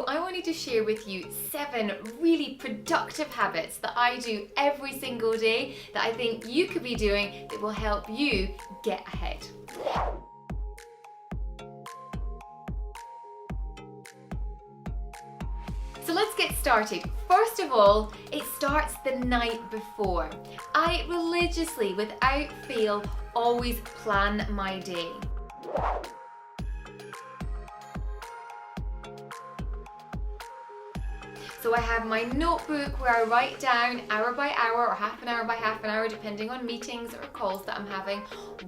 I wanted to share with you 7 really productive habits that I do every single day that I think you could be doing that will help you get ahead. So let's get started. First of all, it starts the night before. I religiously, without fail, always plan my day. So I have my notebook where I write down hour by hour or half an hour by half an hour, depending on meetings or calls that I'm having,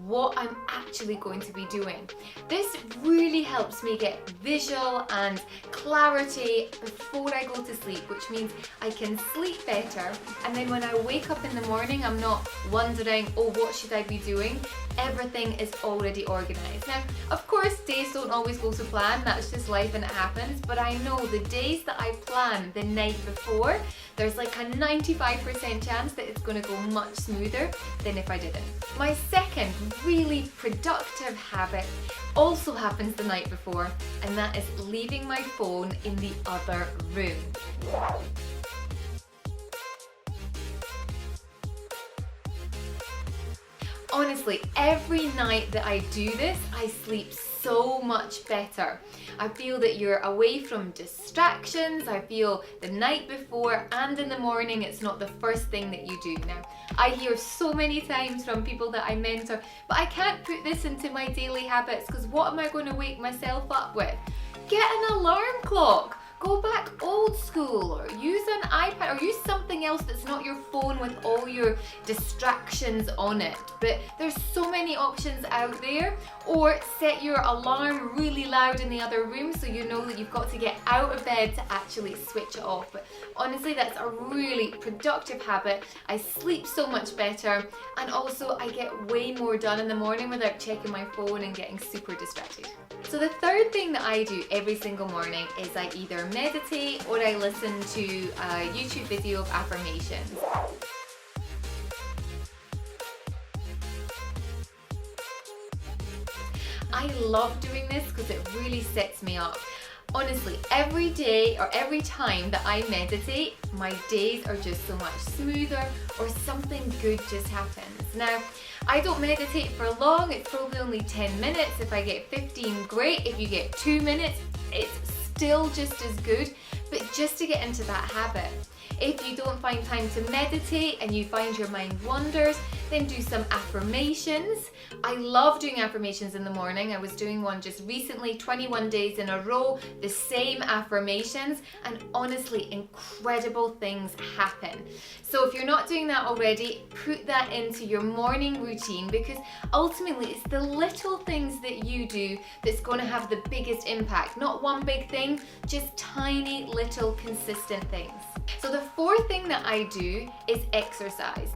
what I'm actually going to be doing. This really helps me get visual and clarity before I go to sleep, which means I can sleep better. And then when I wake up in the morning, I'm not wondering, oh, what should I be doing? Everything is already organized. Now, of course, days don't always go to plan. That's just life and it happens. But I know the days that I plan the night before, there's like a 95% chance that it's going to go much smoother than if I didn't. My second really productive habit also happens the night before, and that is leaving my phone in the other room. Honestly, every night that I do this, I sleep so much better. I feel that you're away from distractions. I feel the night before and in the morning, it's not the first thing that you do. Now, I hear so many times from people that I mentor, but I can't put this into my daily habits because what am I going to wake myself up with? Get an alarm clock. Go back old school, or use an iPad, or use something else that's not your phone with all your distractions on it. But there's so many options out there. Or set your alarm really loud in the other room so you know that you've got to get out of bed to actually switch it off. But honestly, that's a really productive habit. I sleep so much better, and also I get way more done in the morning without checking my phone and getting super distracted. So the third thing that I do every single morning is I either meditate or I listen to a YouTube video of affirmations. I love doing this because it really sets me up. Honestly, every day or every time that I meditate, my days are just so much smoother, or something good just happens. Now, I don't meditate for long. It's probably only 10 minutes. If I get 15, great. If you get 2 minutes, it's still just as good, but just to get into that habit. If you don't find time to meditate and you find your mind wanders, then do some affirmations. I love doing affirmations in the morning. I was doing one just recently, 21 days in a row, the same affirmations, and honestly, incredible things happen. So if you're not doing that already, put that into your morning routine, because ultimately it's the little things that you do that's going to have the biggest impact. Not one big thing, just tiny little consistent things. So the fourth thing that I do is exercise.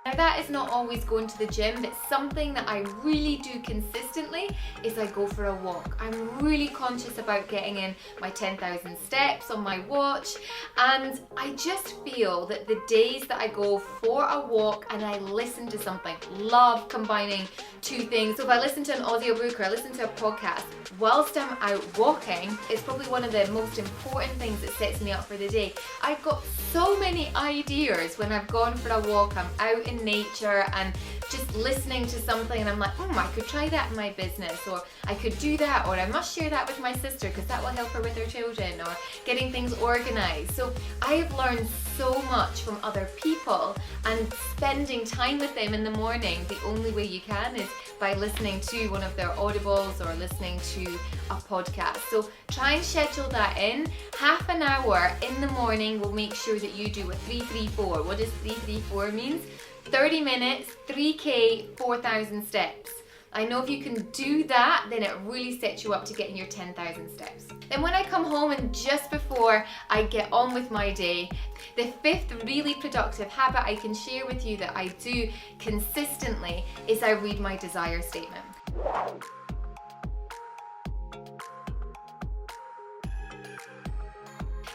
Now that is not always going to the gym, but something that I really do consistently is I go for a walk. I'm really conscious about getting in my 10,000 steps on my watch, and I just feel that the days that I go for a walk and I listen to something, love combining two things. So if I listen to an audiobook or I listen to a podcast whilst I'm out walking, it's probably one of the most important things that sets me up for the day. I've got so many ideas when I've gone for a walk, I'm out in nature and just listening to something, and I'm like, I could try that in my business, or I could do that, or I must share that with my sister because that will help her with her children, or getting things organized. So I have learned so much from other people, and spending time with them in the morning, the only way you can is by listening to one of their audibles or listening to a podcast. So try and schedule that in. Half an hour in the morning will make sure that you do a 3-3-4. What does 3-3-4 means? 30 minutes, 3K, 4,000 steps. I know if you can do that, then it really sets you up to getting your 10,000 steps. Then when I come home and just before I get on with my day, the fifth really productive habit I can share with you that I do consistently is I read my desire statement.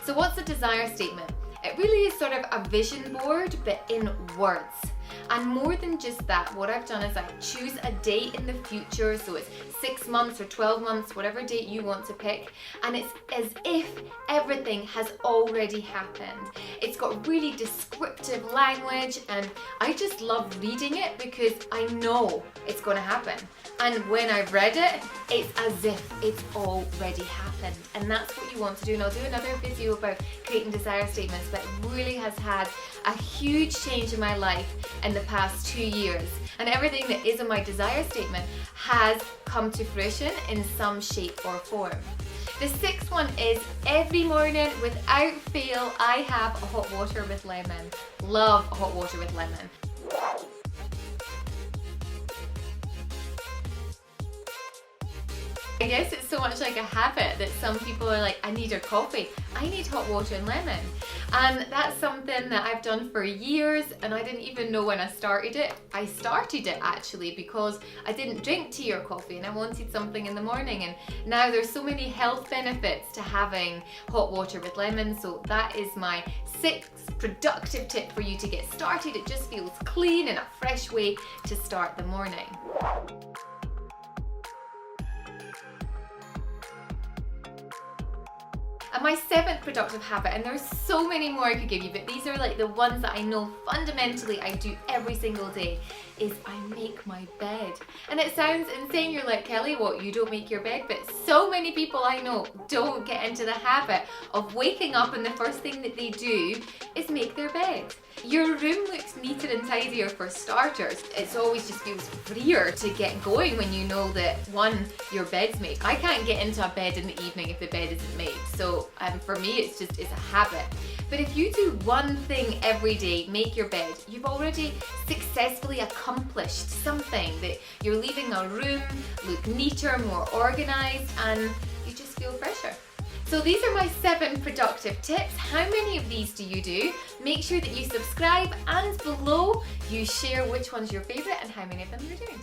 So what's a desire statement? It really is sort of a vision board, but in words. And more than just that, what I've done is I choose a date in the future, so it's 6 months or 12 months, whatever date you want to pick, and it's as if everything has already happened. It's got really descriptive language, and I just love reading it because I know it's going to happen. And when I've read it, it's as if it's already happened. And that's what you want to do. And I'll do another video about creating desire statements, but it really has had a huge change in my life in the past 2 years. And everything that is in my desire statement has come to fruition in some shape or form. The sixth one is every morning, without fail, I have a hot water with lemon. Love hot water with lemon. I guess it's so much like a habit that some people are like, I need a coffee. I need hot water and lemon. And that's something that I've done for years, and I didn't even know when I started it. I started it actually because I didn't drink tea or coffee and I wanted something in the morning, and now there's so many health benefits to having hot water with lemon. So that is my sixth productive tip for you to get started. It just feels clean and a fresh way to start the morning. And my seventh productive habit, and there's so many more I could give you, but these are like the ones that I know fundamentally I do every single day, is I make my bed. And it sounds insane, you're like, Kelly, what, you don't make your bed? But so many people I know don't get into the habit of waking up and the first thing that they do is make their bed. Your room looks neater and tidier for starters. It always just feels freer to get going when you know that, one, your bed's made. I can't get into a bed in the evening if the bed isn't made. So for me, it's a habit. But if you do one thing every day, make your bed, you've already successfully accomplished something, that you're leaving a room look neater, more organized, and you just feel fresher. So these are my 7 productive tips. How many of these do you do? Make sure that you subscribe, and below you share which one's your favorite and how many of them you're doing.